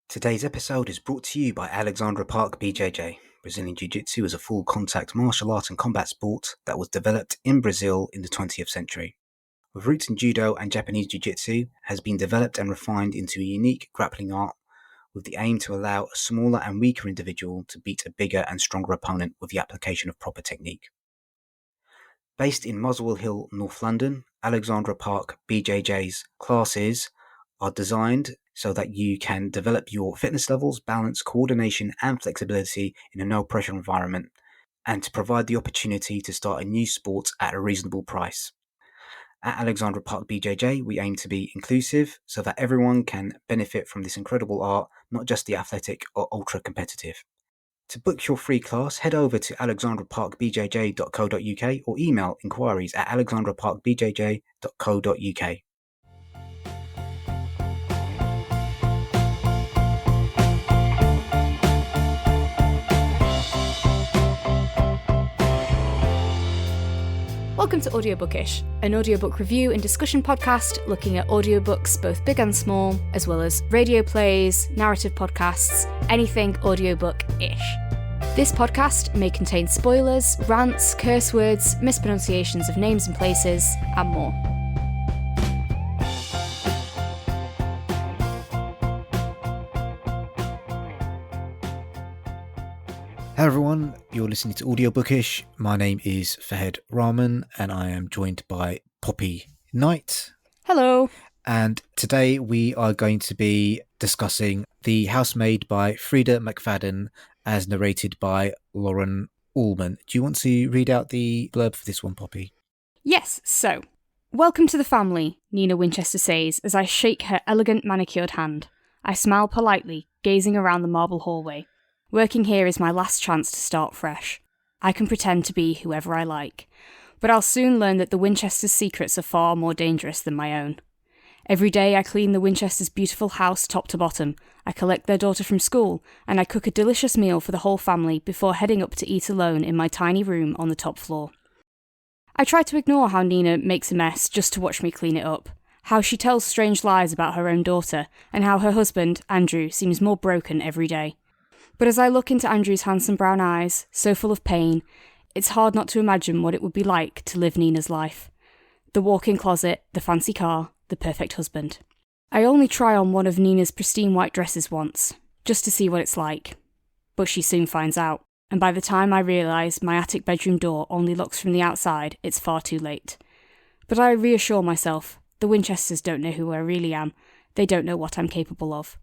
Today's episode is brought to you by Alexandra Park BJJ. Brazilian Jiu-Jitsu is a full-contact martial art and combat sport that was developed in Brazil in the 20th century. With roots in Judo and Japanese Jiu-Jitsu, has been developed and refined into a unique grappling art with the aim to allow a smaller and weaker individual to beat a bigger and stronger opponent with the application of proper technique. Based in Muswell Hill, North London, Alexandra Park BJJ's classes are designed so that you can develop your fitness levels, balance, coordination and flexibility in a no-pressure environment, and to provide the opportunity to start a new sport at a reasonable price. At Alexandra Park BJJ, we aim to be inclusive so that everyone can benefit from this incredible art, not just the athletic or ultra-competitive. To book your free class, head over to alexandraparkbjj.co.uk or email inquiries at alexandraparkbjj.co.uk. Welcome to Audiobookish, an audiobook review and discussion podcast looking at audiobooks both big and small, as well as radio plays, narrative podcasts, anything audiobook-ish. This podcast may contain spoilers, rants, curse words, mispronunciations of names and places, and more. Hello everyone, you're listening to Audiobookish. My name is Freida McFadden and I am joined by Poppy Knight. Hello. And today we are going to be discussing The Housemaid by Freida McFadden as narrated by Lauryn Allman. Do you want to read out the blurb for this one, Poppy? Yes, so. Welcome to the family, Nina Winchester says as I shake her elegant manicured hand. I smile politely, gazing around the marble hallway. Working here is my last chance to start fresh. I can pretend to be whoever I like, but I'll soon learn that the Winchesters' secrets are far more dangerous than my own. Every day I clean the Winchesters' beautiful house top to bottom, I collect their daughter from school, and I cook a delicious meal for the whole family before heading up to eat alone in my tiny room on the top floor. I try to ignore how Nina makes a mess just to watch me clean it up, how she tells strange lies about her own daughter, and how her husband, Andrew, seems more broken every day. But as I look into Andrew's handsome brown eyes, so full of pain, it's hard not to imagine what it would be like to live Nina's life. The walk-in closet, the fancy car, the perfect husband. I only try on one of Nina's pristine white dresses once, just to see what it's like. But she soon finds out, and by the time I realise my attic bedroom door only looks from the outside, it's far too late. But I reassure myself, the Winchesters don't know who I really am. They don't know what I'm capable of.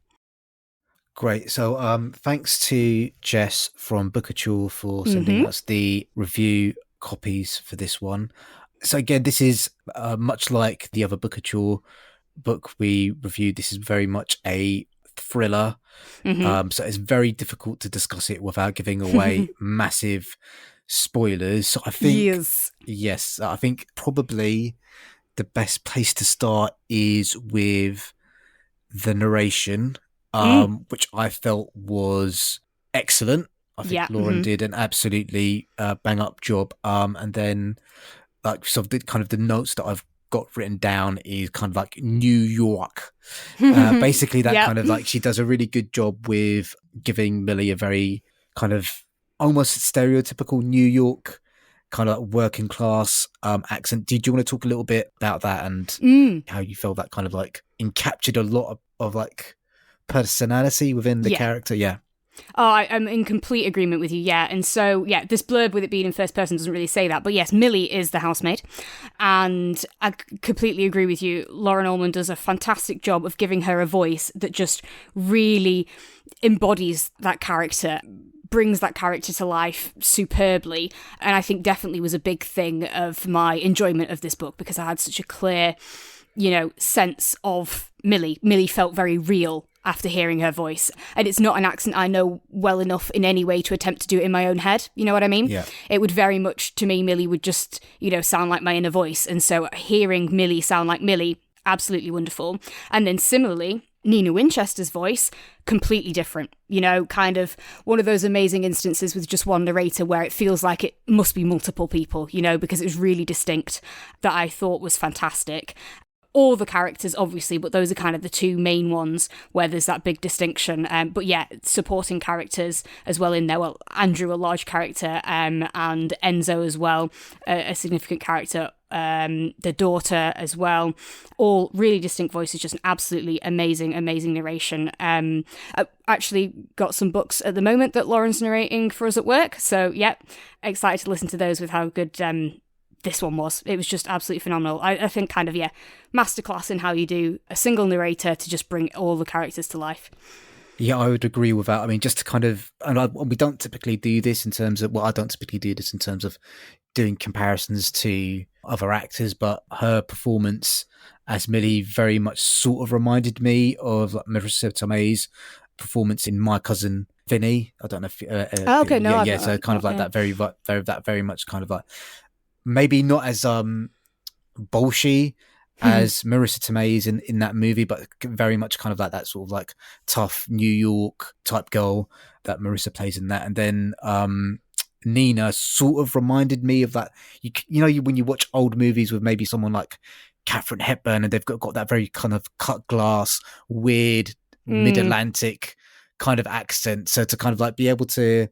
Great. So thanks to Jess from Bookouture for sending us the review copies for this one. So again, this is much like the other Bookouture book we reviewed. This is very much a thriller. So it's very difficult to discuss it without giving away massive spoilers. So I think, yes, I think probably the best place to start is with the narration. Which I felt was excellent. I think Lauryn did an absolutely bang up job. And then like sort of the notes that I've got written down is kind of like New York. Basically that kind of like she does a really good job with giving Millie a very kind of almost stereotypical New York kind of working class accent. Did you want to talk a little bit about that and how you felt that kind of like encaptured a lot of like personality within the character? I'm in complete agreement with you, and so this blurb with it being in first person doesn't really say that, but yes, Millie is the housemaid, and I completely agree with you. Lauryn Allman does a fantastic job of giving her a voice that just really embodies that character, brings that character to life superbly, and I think definitely was a big thing of my enjoyment of this book because I had such a clear, sense of Millie. Millie felt very real after hearing her voice. And it's not an accent I know well enough in any way to attempt to do it in my own head. You know what I mean? Yeah. It would very much, to me, Millie would just, sound like my inner voice. And so hearing Millie sound like Millie, absolutely wonderful. And then similarly, Nina Winchester's voice, completely different. Kind of one of those amazing instances with just one narrator where it feels like it must be multiple people, because it was really distinct, that I thought was fantastic. all the characters, obviously, but those are kind of the two main ones where there's that big distinction. But yeah, supporting characters as well in there. Well, Andrew, a large character, and Enzo as well, a significant character. The daughter as well, all really distinct voices, just an absolutely amazing narration. I actually got some books at the moment that Lauren's narrating for us at work, so yeah, excited to listen to those with how good this one was. It was just absolutely phenomenal. I think kind of, yeah, masterclass in how you do a single narrator to just bring all the characters to life. Yeah, I would agree with that. I mean, just to kind of, we don't typically do this in terms of, I don't typically do this in terms of doing comparisons to other actors, but her performance as Millie very much sort of reminded me of like Marissa Tomei's performance in My Cousin Vinny. I don't know if okay, no, yeah, so kind of like that very much kind of like, maybe not as bolshy as Marissa Tomei's in that movie, but very much kind of like that sort of like tough New York type girl that Marissa plays in that. And then Nina sort of reminded me of that. You know, when you watch old movies with maybe someone like Katharine Hepburn, and they've got that very kind of cut glass, weird mid-Atlantic kind of accent. So to kind of like be able to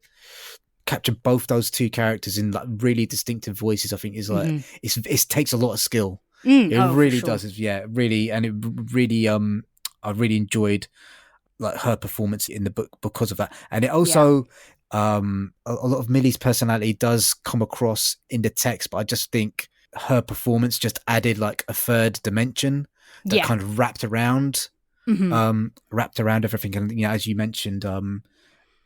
capture both those two characters in like really distinctive voices, I think is like it takes a lot of skill. It really does. Yeah, really, and it really I really enjoyed like her performance in the book because of that. And it also a lot of Millie's personality does come across in the text, but I just think her performance just added like a third dimension that kind of wrapped around everything. And you know, as you mentioned,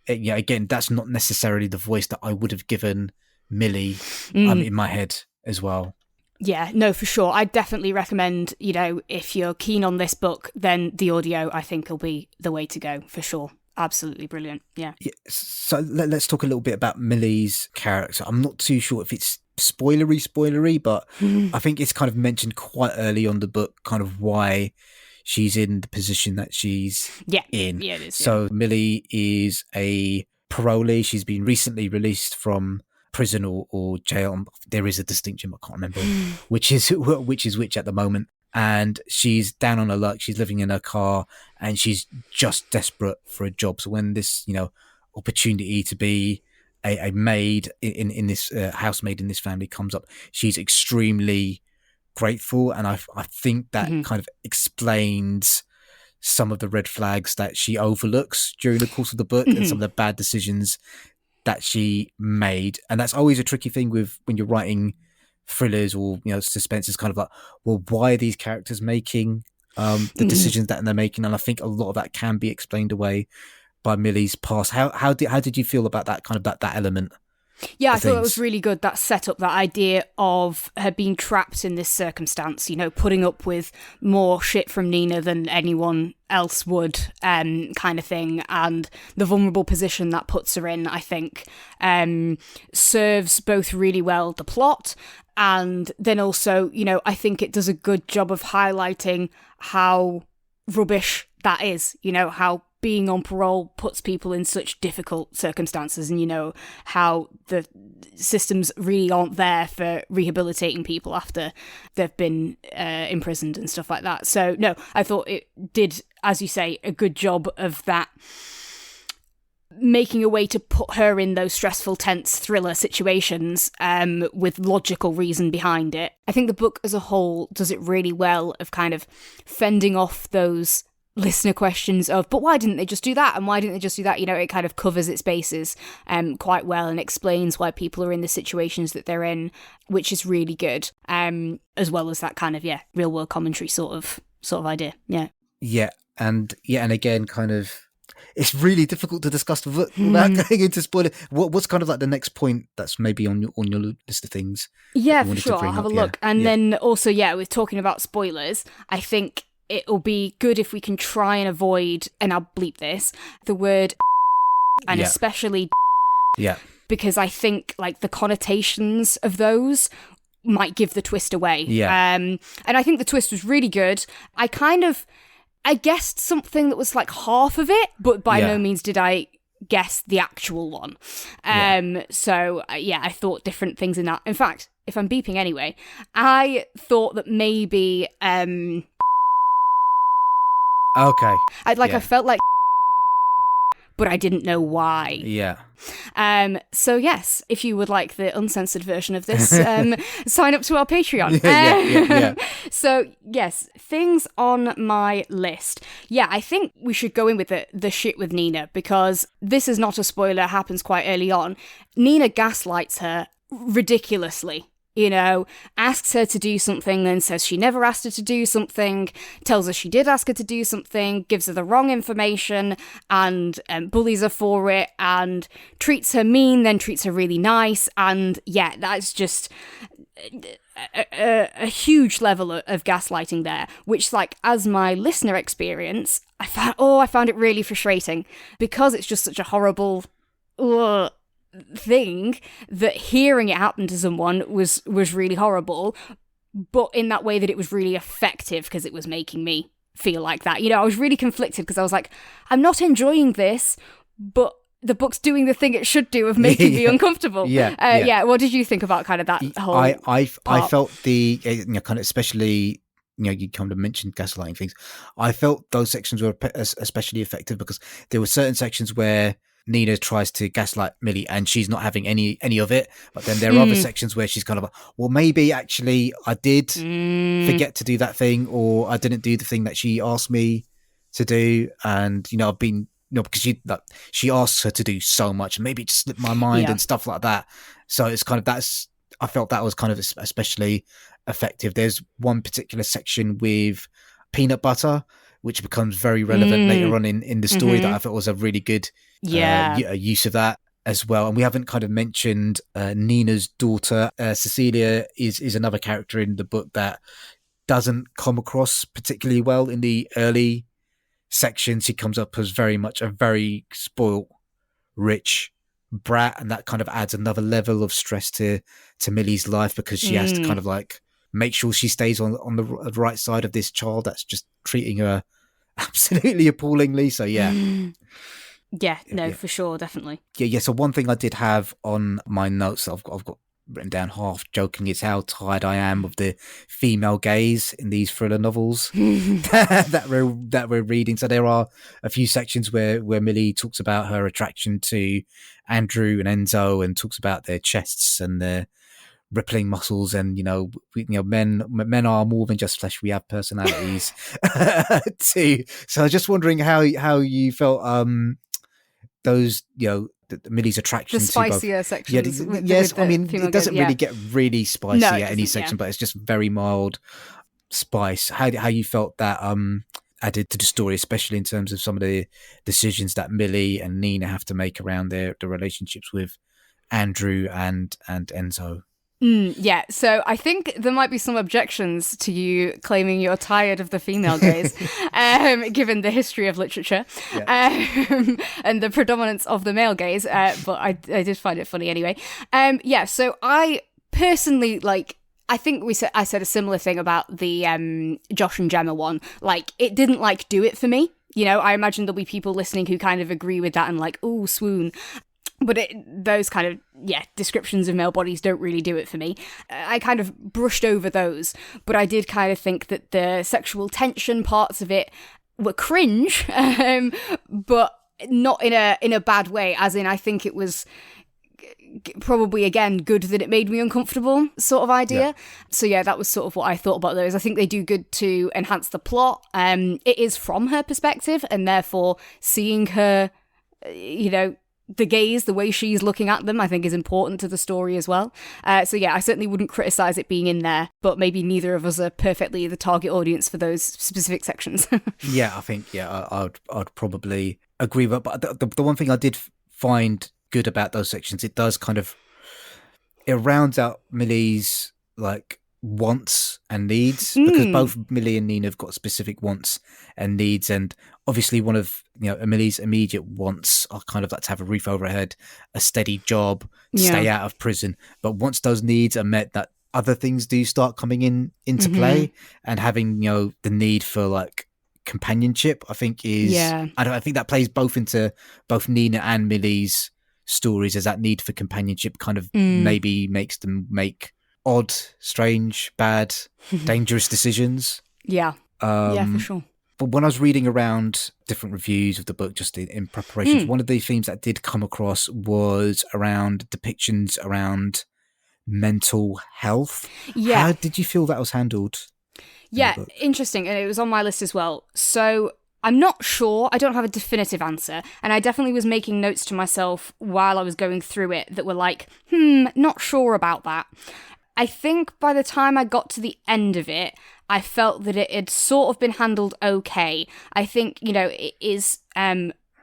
again, that's not necessarily the voice that I would have given Millie in my head as well. Yeah, no, for sure. I definitely recommend, you know, if you're keen on this book, then the audio, I think, will be the way to go, for sure. Absolutely brilliant, yeah. So let's talk a little bit about Millie's character. I'm not too sure if it's spoilery, but I think it's kind of mentioned quite early on the book, kind of why she's in the position that she's in. Yeah, it is. So Millie is a parolee. She's been recently released from prison or jail. There is a distinction, I can't remember which is which at the moment. And she's down on her luck. She's living in her car, and she's just desperate for a job. So when this, you know, opportunity to be a maid in this housemaid in this family comes up, she's extremely grateful. And I think that kind of explains some of the red flags that she overlooks during the course of the book and some of the bad decisions that she made. And that's always a tricky thing with when you're writing thrillers or, you know, suspense, is kind of like, well, why are these characters making the decisions that they're making? And I think a lot of that can be explained away by Millie's past. How did you feel about that kind of that element? Yeah, I thought it was really good, that setup, that idea of her being trapped in this circumstance, you know, putting up with more shit from Nina than anyone else would, kind of thing. And the vulnerable position that puts her in, I think, serves both really well the plot, and then also, you know, I think it does a good job of highlighting how rubbish that is, you know, how being on parole puts people in such difficult circumstances, and you know how the systems really aren't there for rehabilitating people after they've been imprisoned and stuff like that. So no, I thought it did, as you say, a good job of that, making a way to put her in those stressful, tense thriller situations with logical reason behind it. I think the book as a whole does it really well of kind of fending off those listener questions of, but why didn't they just do that? And why didn't they just do that? You know, it kind of covers its bases quite well and explains why people are in the situations that they're in, which is really good. As well as that kind of, real world commentary sort of idea. Yeah. And again, kind of, it's really difficult to discuss the book without going into spoiler. What's kind of like the next point that's maybe on your list of things? Yeah, for sure. I'll have a look. And then also, with talking about spoilers, I think it'll be good if we can try and avoid, and I'll bleep this, the word and especially because I think like the connotations of those might give the twist away. And I think the twist was really good. I guessed something that was like half of it, but by no means did I guess the actual one. So I thought different things in that. In fact, if I'm beeping anyway, I thought that maybe Okay. I felt like, but I didn't know why. Yeah. So yes, if you would like the uncensored version of this, sign up to our Patreon. Yeah. So yes, things on my list. Yeah, I think we should go in with the shit with Nina, because this is not a spoiler, it happens quite early on. Nina gaslights her ridiculously. You know, asks her to do something, then says she never asked her to do something, tells her she did ask her to do something, gives her the wrong information, and bullies her for it, and treats her mean, then treats her really nice, and yeah, that's just a huge level of gaslighting there, which, like, as my listener experience, I found it really frustrating, because it's just such a horrible thing, that hearing it happen to someone was really horrible, but in that way that it was really effective, because it was making me feel like that. You know, I was really conflicted, because I was like, I'm not enjoying this, but the book's doing the thing it should do of making me uncomfortable. Yeah. What did you think about kind of that whole I felt the, kind of, especially, you kind of mentioned gaslighting things. I felt those sections were especially effective, because there were certain sections where Nina tries to gaslight Millie and she's not having any of it. But then there are other sections where she's kind of like, well, maybe actually I did forget to do that thing, or I didn't do the thing that she asked me to do. And, I've been, because she asks her to do so much, and maybe it just slipped my mind and stuff like that. So it's kind of, I felt that was kind of especially effective. There's one particular section with peanut butter, which becomes very relevant later on in the story, that I thought was a really good use of that as well. And we haven't kind of mentioned Nina's daughter. Cecilia is another character in the book that doesn't come across particularly well in the early sections. She comes up as very much a very spoilt, rich brat, and that kind of adds another level of stress to Millie's life, because she has to kind of like make sure she stays on the right side of this child that's just treating her absolutely appallingly. So for sure, definitely. So one thing I did have on my notes that I've got written down half joking is how tired I am of the female gaze in these thriller novels that we're reading. So there are a few sections where Millie talks about her attraction to Andrew and Enzo, and talks about their chests and their rippling muscles, and men are more than just flesh, we have personalities too. So I was just wondering how you felt those Millie's attraction, the spicier to both sections. It doesn't really get really spicy at any section, yeah. but it's just very mild spice. How you felt that added to the story, especially in terms of some of the decisions that Millie and Nina have to make around the relationships with Andrew and Enzo. So I think there might be some objections to you claiming you're tired of the female gaze, given the history of literature and the predominance of the male gaze, but I did find it funny anyway. So I personally, I think I said a similar thing about the Josh and Gemma one. Like, it didn't do it for me. I imagine there'll be people listening who kind of agree with that and ooh, swoon. But those kind of, descriptions of male bodies don't really do it for me. I kind of brushed over those, but I did kind of think that the sexual tension parts of it were cringe, but not in a bad way, as in I think it was probably, again, good that it made me uncomfortable sort of idea. So that was sort of what I thought about those. I think they do good to enhance the plot. It is from her perspective, and therefore seeing her, the gaze, the way she's looking at them, I think is important to the story as well. I certainly wouldn't criticise it being in there, but maybe neither of us are perfectly the target audience for those specific sections. I think, I'd probably agree with that. But the one thing I did find good about those sections, it does kind of, it rounds out Millie's wants and needs, because both Millie and Nina have got specific wants and needs, and obviously one of Millie's immediate wants are kind of to have a roof over her head, a steady job, stay out of prison. But once those needs are met, that other things do start coming into play, and having the need for companionship, I think I think that plays both into both Nina and Millie's stories, as that need for companionship kind of maybe makes them make odd, strange, bad, dangerous decisions. Yeah. For sure. But when I was reading around different reviews of the book just in preparation, one of the themes that did come across was around depictions around mental health. Yeah. How did you feel that was handled? Yeah, interesting. And it was on my list as well. So I'm not sure. I don't have a definitive answer. And I definitely was making notes to myself while I was going through it that were like, not sure about that. I think by the time I got to the end of it, I felt that it had sort of been handled okay. I think, it is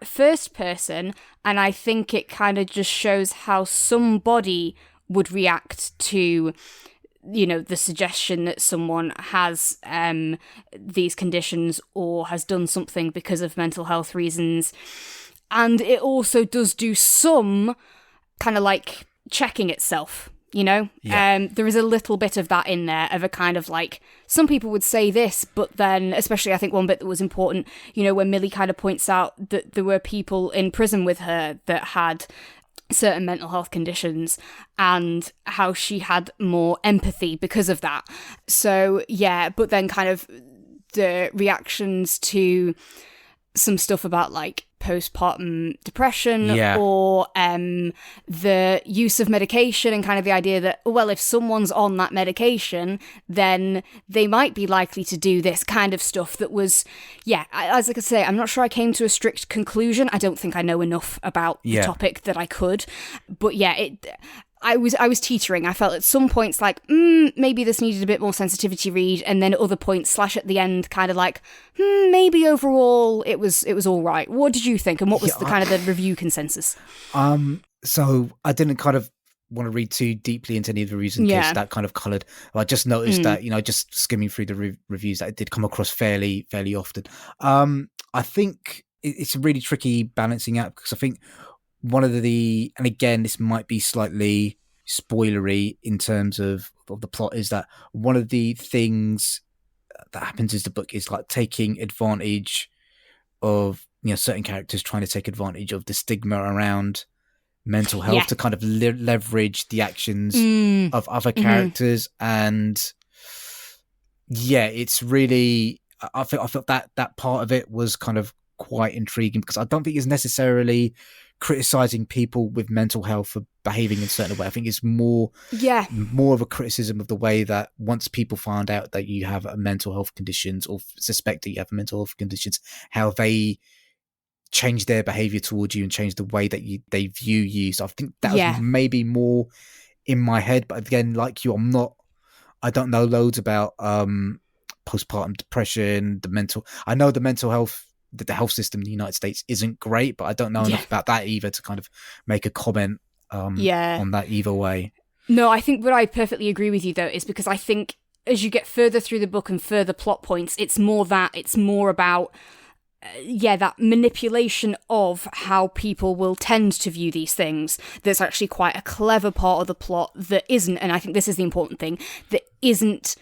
first person, and I think it kind of just shows how somebody would react to the suggestion that someone has these conditions or has done something because of mental health reasons. And it also does do some kind of like checking itself, Yeah. There is a little bit of that in there, of a kind of like, some people would say this, but then, especially I think one bit that was important, when Millie kind of points out that there were people in prison with her that had certain mental health conditions, and how she had more empathy because of that. So yeah, but then kind of the reactions to some stuff about like postpartum depression or the use of medication, and kind of the idea that, well, if someone's on that medication, then they might be likely to do this kind of stuff. That was, as I say, I'm not sure I came to a strict conclusion. I don't think I know enough about the topic that I could. But I was teetering. I felt at some points like, maybe this needed a bit more sensitivity read, and then at other points, / at the end, kind of like, maybe overall it was all right. What did you think, and what was the kind of the review consensus? So I didn't kind of want to read too deeply into any of the reviews in case that kind of coloured. I just noticed that, just skimming through the reviews, that it did come across fairly often. I think it's a really tricky balancing act, because I think one of and again, this might be slightly spoilery in terms of the plot, is that one of the things that happens in the book is like taking advantage of, certain characters trying to take advantage of the stigma around mental health to kind of leverage the actions of other characters. And it's really, I felt that part of it was kind of quite intriguing, because I don't think it's necessarily criticizing people with mental health for behaving in a certain way. I think it's more of a criticism of the way that once people find out that you have a mental health conditions, or suspect that you have mental health conditions, how they change their behavior towards you and change the way that they view you. So I think that was maybe more in my head. But again, like you, I don't know loads about postpartum depression, I know the mental health, that the health system in the United States isn't great, but I don't know enough about that either to kind of make a comment on that either way. No, I think what I perfectly agree with you, though, is because I think as you get further through the book and further plot points, it's more about that manipulation of how people will tend to view these things. That's actually quite a clever part of the plot that isn't, and I think this is the important thing, that isn't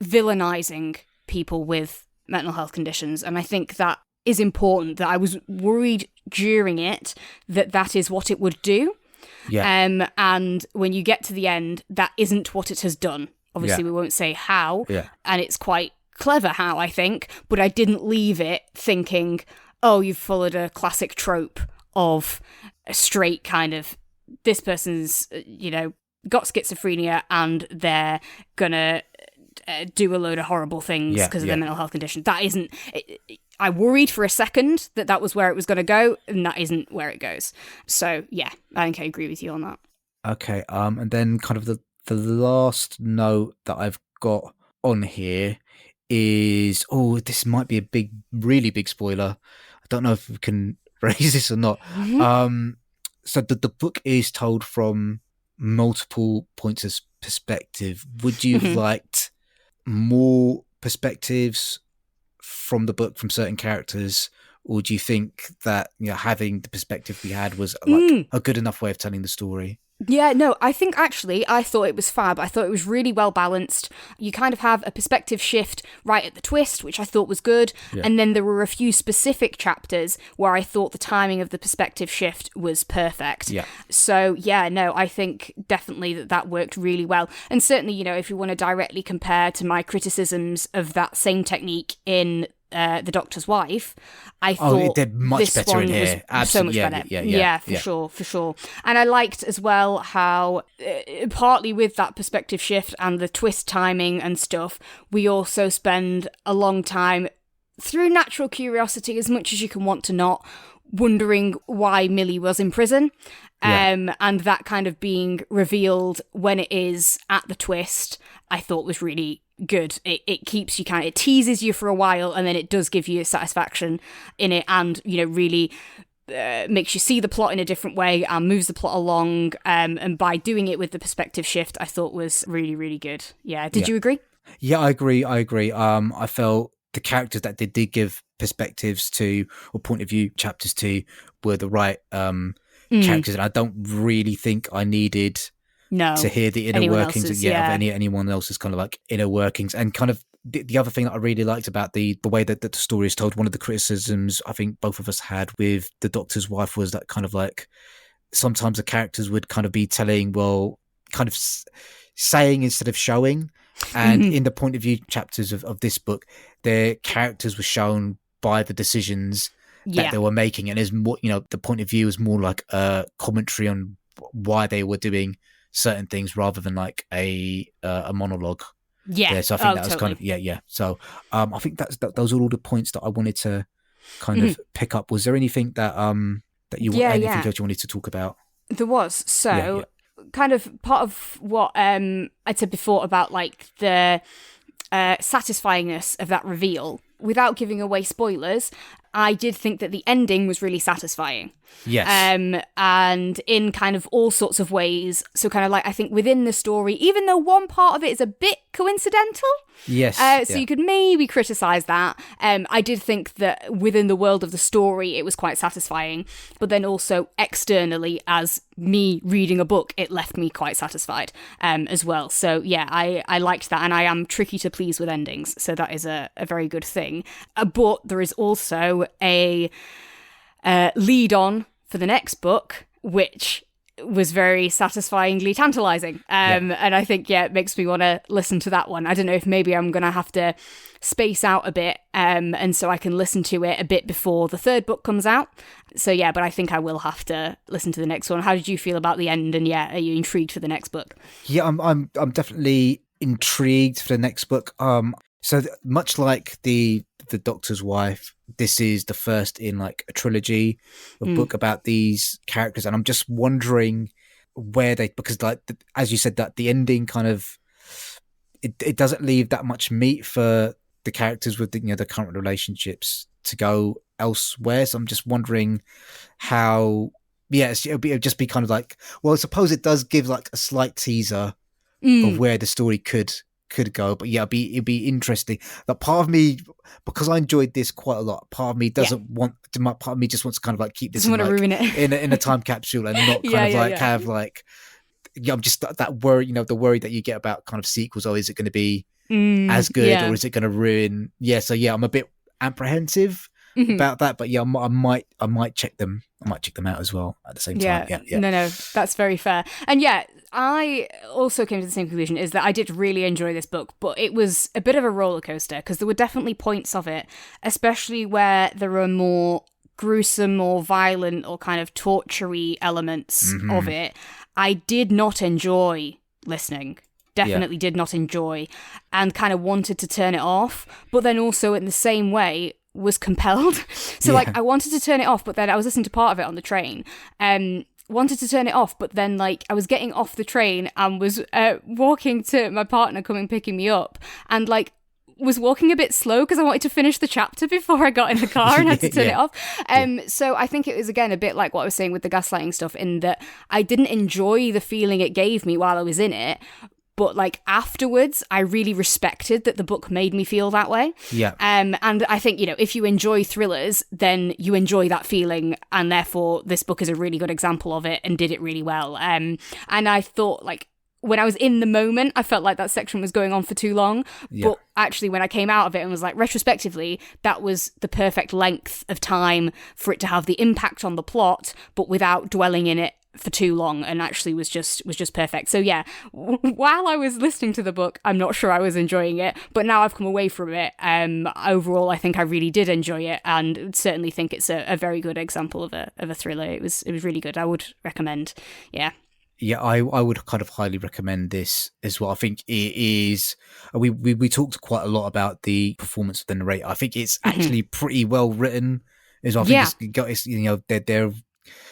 villainizing people with mental health conditions. And I think that is important, that I was worried during it that is what it would do. And when you get to the end, that isn't what it has done. Obviously, we won't say how, and it's quite clever how, I think, but I didn't leave it thinking, oh, you've followed a classic trope of a straight kind of, this person's, got schizophrenia and they're gonna do a load of horrible things because of their mental health condition. That isn't... I worried for a second that was where it was going to go, and that isn't where it goes. So, I think I agree with you on that. Okay, and then kind of the last note that I've got on here is... Oh, this might be a really big spoiler. I don't know if we can raise this or not. So the book is told from multiple points of perspective. Would you have liked more perspectives from the book from certain characters, or do you think that having the perspective we had was like a good enough way of telling the story? Yeah, no, I think actually I thought it was fab. I thought it was really well balanced. You kind of have a perspective shift right at the twist, which I thought was good. Yeah. And then there were a few specific chapters where I thought the timing of the perspective shift was perfect. Yeah. So, yeah, no, I think definitely that worked really well. And certainly, if you want to directly compare to my criticisms of that same technique in The Doctor's Wife, I thought it did much this better one in here. was Absolutely. so much better. Yeah, for sure. And I liked as well how, partly with that perspective shift and the twist timing and stuff, we also spend a long time, through natural curiosity, as much as you can want to not, wondering why Millie was in prison. And that kind of being revealed when it is at the twist, I thought was really good. It keeps you it teases you for a while, and then it does give you satisfaction in it, and really makes you see the plot in a different way and moves the plot along. And by doing it with the perspective shift, I thought was really, really good. Yeah, did you agree? Yeah, I agree. I felt the characters that they did give perspectives to, or point of view chapters to, were the right characters, and I don't really think I needed to hear the inner workings of anyone else's kind of like inner workings. And kind of the other thing that I really liked about the way that the story is told, one of the criticisms I think both of us had with The Doctor's Wife was that kind of like sometimes the characters would kind of be telling, kind of saying instead of showing. And in the point of view chapters of this book, their characters were shown by the decisions that they were making, and is more, the point of view is more like a commentary on why they were doing certain things rather than like a monologue. So I think that was kind of So I think those are all the points that I wanted to kind of pick up. Was there anything that anything else you wanted to talk about? There was. So kind of part of what I'd said before about like the satisfyingness of that reveal, without giving away spoilers, I did think that the ending was really satisfying. Yes. And in kind of all sorts of ways. So kind of like, I think within the story, even though one part of it is a bit coincidental. Yes. So you could maybe criticize that. I did think that within the world of the story, it was quite satisfying. But then also externally, as me reading a book, it left me quite satisfied as well. So yeah, I liked that. And I am tricky to please with endings. So that is a very good thing. But there is also a lead on for the next book, which was very satisfyingly tantalizing. And I think, it makes me want to listen to that one. I don't know if maybe I'm going to have to space out a bit, and so I can listen to it a bit before the third book comes out. So but I think I will have to listen to the next one. How did you feel about the end? And are you intrigued for the next book? Yeah, I'm definitely intrigued for the next book. So much like the Doctor's Wife, this is the first in like a trilogy of book about these characters, and I'm just wondering where because like as you said, that the ending kind of it doesn't leave that much meat for the characters with the current relationships to go elsewhere. So I'm just wondering how it'll just be kind of like, well, I suppose it does give like a slight teaser of where the story could go, but it'd be interesting. That part of me, because I enjoyed this quite a lot, part of me doesn't want to. Part of me just wants to kind of like keep this ruin it in a time capsule and not have like. I'm just that worry, the worry that you get about kind of sequels. Oh, is it going to be as good, or is it going to ruin? So I'm a bit apprehensive about that, but I might check them. I might check them out as well at the same time. No, that's very fair. And I also came to the same conclusion, is that I did really enjoy this book, but it was a bit of a roller coaster, because there were definitely points of it, especially where there are more gruesome or violent or kind of torture-y elements of it. I did not enjoy listening. Definitely did not enjoy, and kind of wanted to turn it off, but then also in the same way was compelled. So I wanted to turn it off, but then I was listening to part of it on the train. Wanted to turn it off, but then I was getting off the train and was walking to my partner coming picking me up, and was walking a bit slow because I wanted to finish the chapter before I got in the car and had to turn it off. So I think it was, again, a bit like what I was saying with the gaslighting stuff, in that I didn't enjoy the feeling it gave me while I was in it, but like afterwards I really respected that the book made me feel that way. Yeah. And I think, you know, if you enjoy thrillers, then you enjoy that feeling, and therefore this book is a really good example of it and did it really well. And I thought, like, when I was in the moment, I felt like that section was going on for too long. Yeah. But actually, when I came out of it and was like, retrospectively, that was the perfect length of time for it to have the impact on the plot, but without dwelling in it for too long, and actually was just perfect. So yeah, while I was listening to the book, I'm not sure I was enjoying it, but now I've come away from it. Overall, I think I really did enjoy it, and certainly think it's a very good example of a thriller. It was really good. I would recommend. Yeah. Yeah, I would kind of highly recommend this as well. I think it is. We talked quite a lot about the performance of the narrator. I think it's actually pretty well written as well. I think it's you know, there are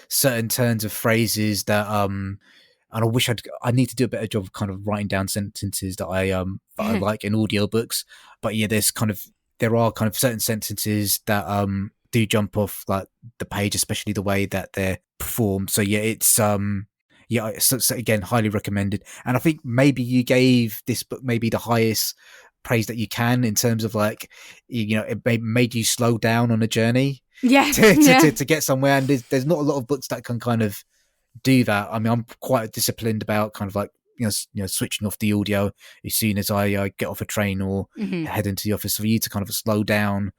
certain turns of phrases that and I need to do a better job of kind of writing down sentences that I like in audiobooks. But yeah, there are kind of certain sentences that do jump off like the page, especially the way that they're performed. So yeah, it's so again, highly recommended. And I think maybe you gave this book maybe the highest praise that you can in terms of, like, you know, it made you slow down on a journey to get somewhere. And there's not a lot of books that can kind of do that. I mean, I'm quite disciplined about kind of like, you know, switching off the audio as soon as I get off a train or head into the office. For you to kind of slow down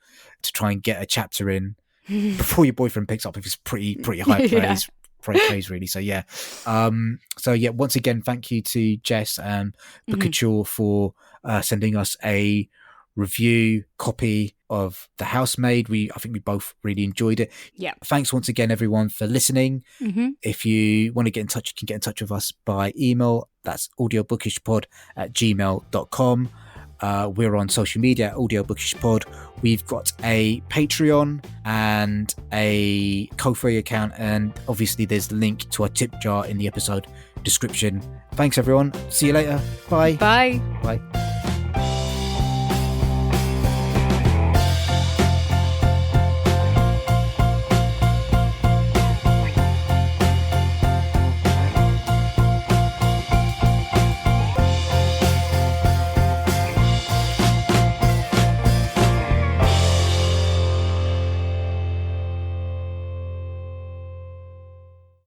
to try and get a chapter in before your boyfriend picks up, if it's pretty high praise. Praise really. So yeah, once again, thank you to Jess and Bookouture for sending us a review copy of The Housemaid. I think we both really enjoyed it. Yeah. Thanks once again, everyone, for listening. If you want to get in touch, you can get in touch with us by email. That's audiobookishpod@gmail.com. We're on social media at AudioBookishPod. We've got a Patreon and a Ko-fi account, and obviously there's the link to our tip jar in the episode description. Thanks, everyone. See you later. Bye. Bye. Bye.